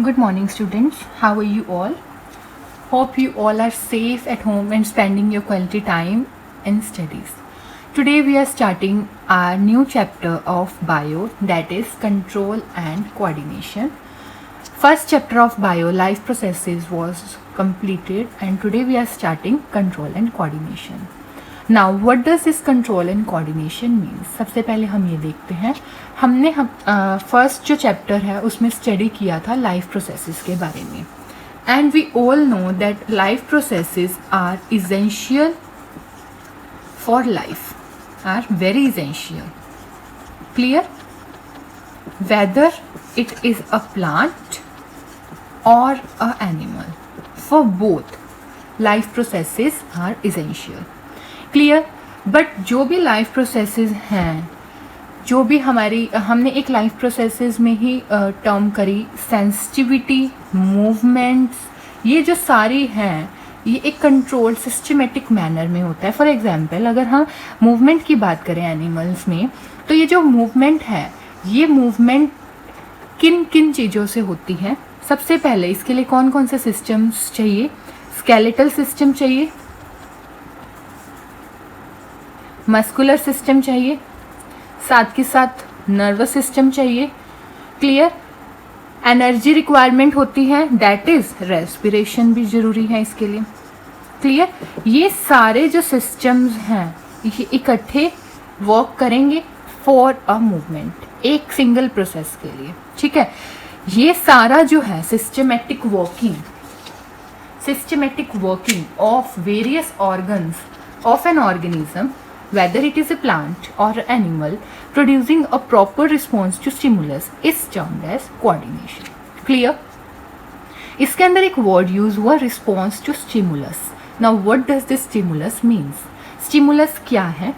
Good morning, students. How are you all? Hope you all are safe at home and spending your quality time in studies. Today we are starting our new chapter of bio, that is control and coordination. First chapter of bio, life processes, was completed, and today we are starting control and coordination. Now what does this control and coordination mean? सबसे पहले हम ये देखते हैं, हमने first जो chapter है उसमें स्टडी किया था लाइफ प्रोसेसेस के बारे में, and we all know that life processes are essential for life, are very essential. Clear? whether it is a plant or a animal, for both life processes are essential. Clear? But जो भी life processes हैं, जो भी हमने एक life processes में ही term करी, sensitivity, movements, ये जो सारी हैं ये एक कंट्रोल सिस्टमेटिक मैनर में होता है. फॉर एग्जांपल अगर हम मूवमेंट की बात करें एनिमल्स में, तो ये जो मूवमेंट है, ये मूवमेंट किन किन चीज़ों से होती है? सबसे पहले इसके लिए कौन कौन से सिस्टम्स चाहिए? स्केलेटल सिस्टम चाहिए, मस्कुलर सिस्टम चाहिए, साथ के साथ नर्वस सिस्टम चाहिए. क्लियर? एनर्जी रिक्वायरमेंट होती है, दैट इज रेस्पिरेशन भी जरूरी है इसके लिए. क्लियर? ये सारे जो सिस्टम्स हैं ये इकट्ठे वर्क करेंगे फॉर अ मूवमेंट, एक सिंगल प्रोसेस के लिए. ठीक है? ये सारा जो है systematic working of various organs of an organism, whether it is a plant or an animal, producing a proper response to stimulus is termed as coordination. Clear? इसके अंदर एक word use हुआ, response to stimulus. Now what does this stimulus means? Stimulus क्या है?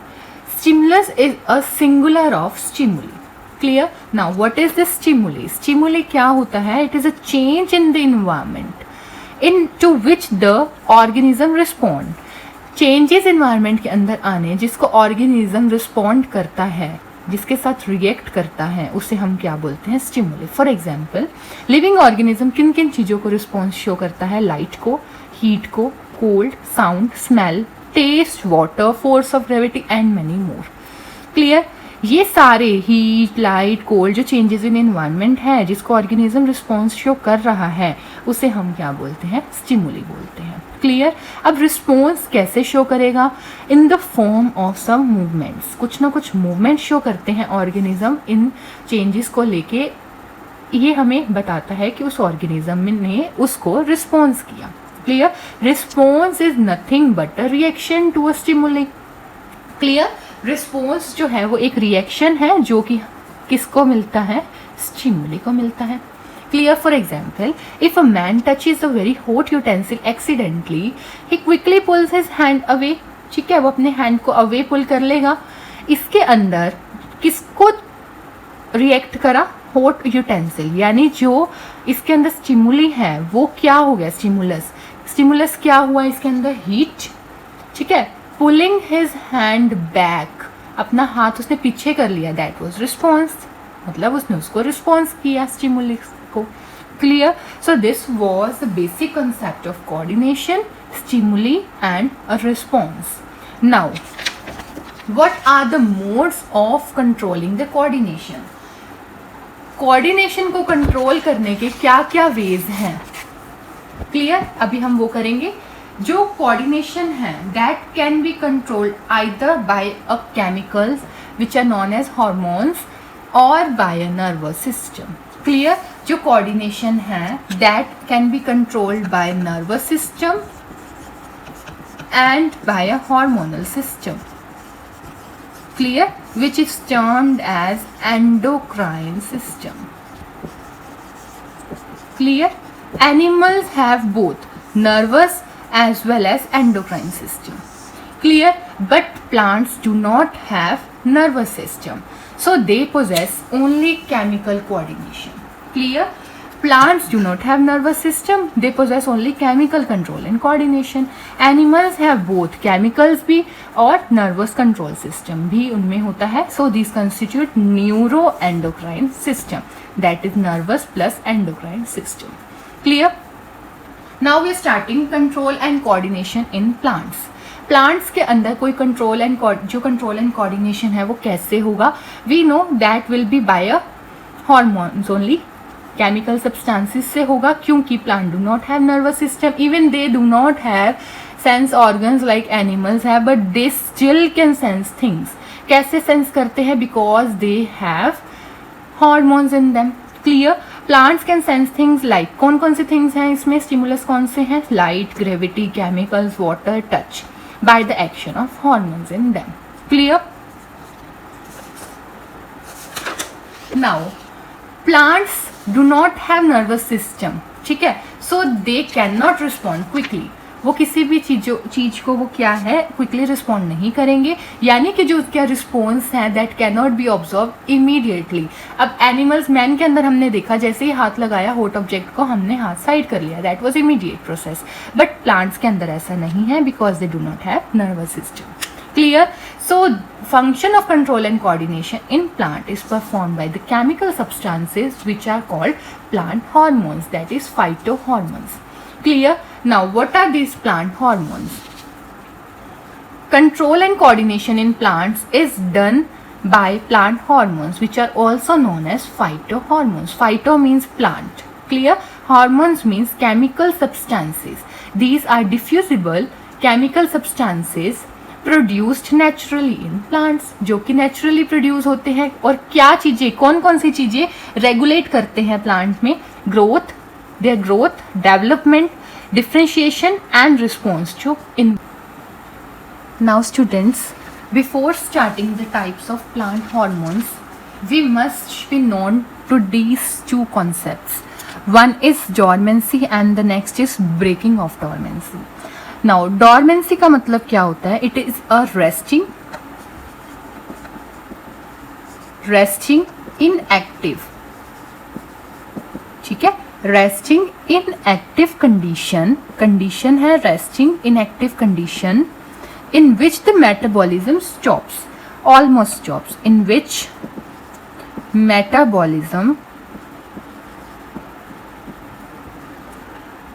Stimulus is a singular of stimuli. Clear? Now what is this stimuli? Stimuli क्या होता है? It is a change in the environment into which the organism respond. Changes environment के अंदर आने जिसको organism respond करता है, जिसके साथ रिएक्ट करता है, उसे हम क्या बोलते हैं? Stimuli. For example living organism किन किन चीज़ों को रिस्पॉन्स शो करता है? लाइट को, हीट को, cold, sound, smell, taste, water, force of gravity and many more. Clear? ये सारे हीट, लाइट, कोल्ड जो चेंजेस इन एनवायरनमेंट है जिसको ऑर्गेनिज्म रिस्पॉन्स शो कर रहा है, उसे हम क्या बोलते हैं? स्टिमुली बोलते हैं. क्लियर? अब रिस्पॉन्स कैसे शो करेगा? In the form of some movements. कुछ ना कुछ मूवमेंट शो करते हैं ऑर्गेनिज्म इन चेंजेस को लेके. ये हमें बताता है कि उस ऑर्गेनिज्म ने उसको रिस्पॉन्स किया. Clear? Response is nothing but a reaction to a stimuli. Clear? Response जो है वो एक रिएक्शन है जो कि किसको मिलता है? स्टिमुली को मिलता है. Clear? For example, if a man touches a very hot utensil accidentally, he quickly pulls his hand away. ठीक है, वो अपने हैंड को अवे पुल कर लेगा. इसके अंदर किसको रिएक्ट करा? हॉट यूटेंसिल, यानी जो इसके अंदर स्टिमुली है वो क्या हो गया? स्टिमुलस क्या हुआ इसके अंदर? हीट. ठीक है? पुलिंग हिज हैंड बैक, अपना हाथ उसने पीछे कर लिया, दैट वॉज रिस्पॉन्स. मतलब उसने उसको रिस्पॉन्स किया स्टिमुलस को. Clear? So this was the basic concept of coordination, stimuli and a response. Now what are the modes of controlling the coordination? Coordination को कंट्रोल करने के क्या क्या वेज हैं? क्लियर? अभी हम वो करेंगे. जो कोऑर्डिनेशन है that can be controlled either by a chemicals which are known as hormones और by a nervous system. Clear? जो कोऑर्डिनेशन है that can be controlled by nervous system and by a hormonal system. Clear? Which is termed as endocrine system. Clear? Animals have both nervous as well as endocrine system. Clear? But plants do not have nervous system, so they possess only chemical coordination. Clear? Plants do not have nervous system, they possess only chemical control and coordination. Animals have both chemicals भी और nervous control system भी उनमें होता है, so these constitute neuroendocrine system. that is nervous plus endocrine system. Clear? Now we are starting control and coordination in plants. Plants के अंदर कोई control and coordination है वो कैसे होगा? We know that will be by hormones only, chemical substances से होगा, क्योंकि plant do not have nervous system, even they do not have sense organs like animals है, but they still can sense things. कैसे sense करते हैं? Because they have hormones in them. Clear? Plants can sense things like, कौन कौन से things हैं इसमें? Stimulus कौन से हैं? Light, gravity, chemicals, water, touch, by the action of hormones in them. Clear? Now plants do not have nervous system. ठीक है? So they cannot respond quickly. वो किसी भी चीज को वो क्या है क्विकली रिस्पॉन्ड नहीं करेंगे, यानी कि जो उसका रिस्पॉन्स है that can not be observe immediately. अब एनिमल्स, मैन के अंदर हमने देखा जैसे ही हाथ लगाया हॉट ऑब्जेक्ट को हमने हाथ साइड कर लिया, that was immediate process. But plants के अंदर ऐसा नहीं है because they do not have nervous system. Clear? So function of control and coordination in plant is performed by the chemical substances which are called plant hormones, that is phytohormones. Clear? Now what are these plant hormones? Control and coordination in plants is done by plant hormones which are also known as phytohormones. Phyto means plant. Clear? Hormones means chemical substances. These are diffusible chemical substances produced naturally in plants, जो कि naturally produce होते हैं. और क्या चीजें, कौन कौन सी चीजें रेगुलेट करते हैं प्लांट में? Growth, their growth, development, differentiation and response to in. Now students, before starting the types of plant hormones we must be known to these two concepts. One is dormancy and the next is breaking of dormancy. Now dormancy का मतलब क्या होता है? It is a resting inactive. ठीक है? Resting inactive condition है resting inactive condition in which the metabolism stops, almost stops, in which metabolism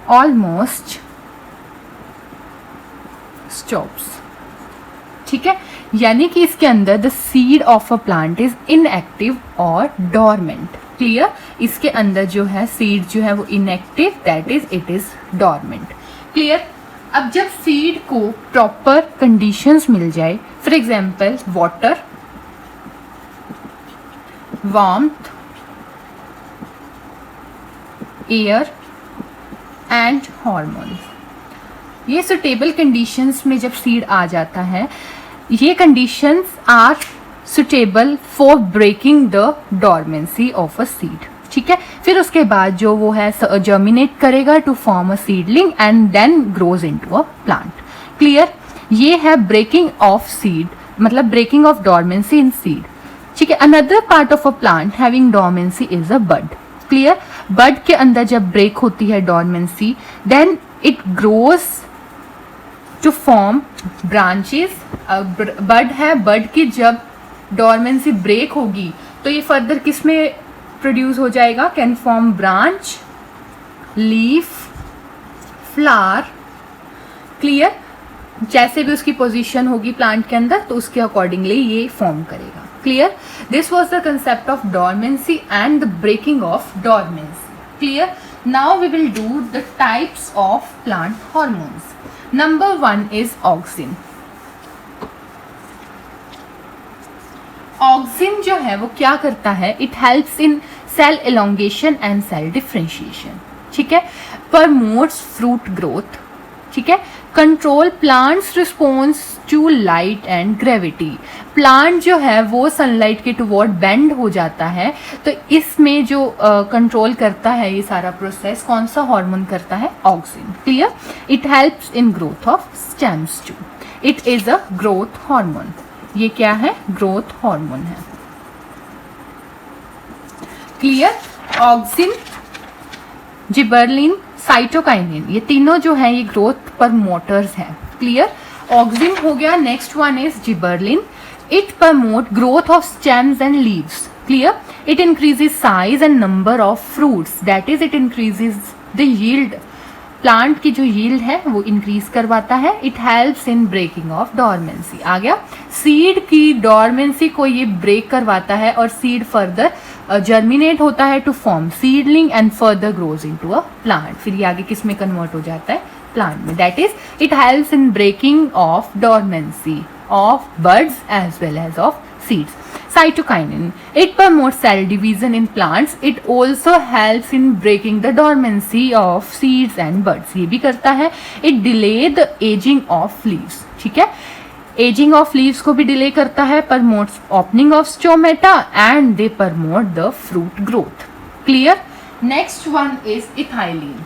almost stops. ठीक है? यानी कि इसके अंदर the seed of a plant is inactive और डॉर्मेंट. क्लियर? इसके अंदर जो है सीड जो है वो inactive, that is it is dormant. Clear? अब जब सीड को प्रॉपर कंडीशंस मिल जाए, for example water, warmth, air and hormones, ये सुटेबल कंडीशंस में जब सीड आ जाता है, ये conditions are suitable for breaking the dormancy of a seed. ठीक है? फिर उसके बाद जो वो है जर्मिनेट करेगा to form a seedling and then grows into a plant. Clear? ये है ब्रेकिंग ऑफ सीड, मतलब breaking of dormancy in seed. ठीक है? Another part of a plant having dormancy is a bud. Clear? Bud के अंदर जब break होती है dormancy, then it grows to form branches. Bud है, बड की जब डॉर्मेंसी ब्रेक होगी तो ये फर्दर किस में प्रोड्यूस हो जाएगा? Can form branch, leaf, flower. Clear? जैसे भी उसकी पोजीशन होगी प्लांट के अंदर तो उसके अकॉर्डिंगली ये फॉर्म करेगा. Clear? This was the concept of dormancy and the breaking of dormancy. Clear? Now we will do the types of plant hormones. Number 1 is auxin. Auxin जो है वो क्या करता है? It helps in cell elongation and cell differentiation. ठीक है? Promotes fruit growth. ठीक है? Control plants response to light and gravity. Plant जो है वो सनलाइट के टुवर्ड बेंड हो जाता है, तो इसमें जो कंट्रोल करता है ये सारा प्रोसेस कौन सा हार्मोन करता है? Auxin. Clear? It helps in growth of stems too. It is a growth hormone. ये क्या है? ग्रोथ हार्मोन है. क्लियर? ऑक्सिन, जिबरलिन, साइटोकाइनिन, ये तीनों जो है ये ग्रोथ प्रमोटर्स हैं. क्लियर? ऑक्सिन हो गया. Next one is gibberellin. It promote growth of stems and leaves. Clear? It increases size and number of fruits, that is it increases the yield. Plant की जो यील्ड है वो increase करवाता है. It helps in breaking of dormancy. आ गया. Seed की dormancy को ये ब्रेक करवाता है और सीड फर्दर जर्मिनेट होता है to form seedling and further grows into a plant. फिर ये आगे किस में कन्वर्ट हो जाता है? प्लांट में. That is it helps in breaking of dormancy of birds as well as of seeds. Cytokinin. It promotes cell division in plants. It also helps in breaking the dormancy of seeds and buds. ये भी करता है. It delay the aging of leaves. ठीक है. Aging of leaves को भी delay करता है. Promotes opening of stomata and they promote the fruit growth. Clear? Next one is ethylene.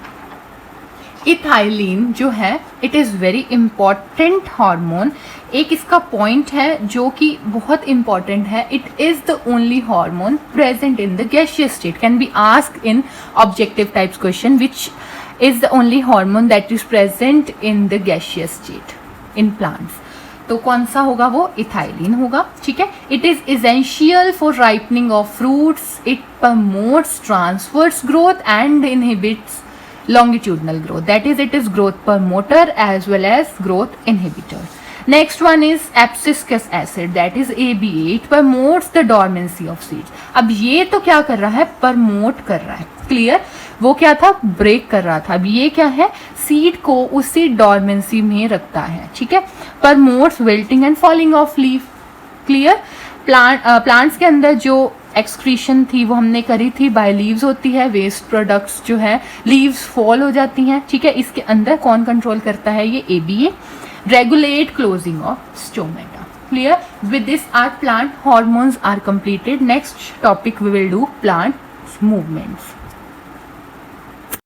Ethylene जो है it is very important hormone. एक इसका पॉइंट है जो कि बहुत इम्पॉर्टेंट है. It is the only hormone present in the gaseous state. Can be asked in objective types question which is the only hormone that is present in the gaseous state in plants. तो कौन सा होगा? वो ethylene होगा. ठीक है. It is essential for ripening of fruits. It promotes transverse growth and inhibits longitudinal growth. That is, it is growth promoter as well as growth inhibitor. Next one is abscisic acid, that is ABA. It promotes the dormancy of seeds. अब ये तो क्या कर रहा है? Promote कर रहा है. क्लियर. वो क्या था? ब्रेक कर रहा था. अब ये क्या है? सीड को उसी डॉर्मेंसी में रखता है. ठीक है. Promotes wilting and falling of leaf. Clear. Plants के अंदर जो एक्सक्रीशन थी वो हमने करी थी, बाय लीव्स होती है. वेस्ट प्रोडक्ट्स जो है लीव्स फॉल हो जाती हैं. ठीक है. इसके अंदर कौन कंट्रोल करता है? ये ABA. Regulate closing of stomata. Clear. With this our plant hormones are completed. Next topic we will do plant movements.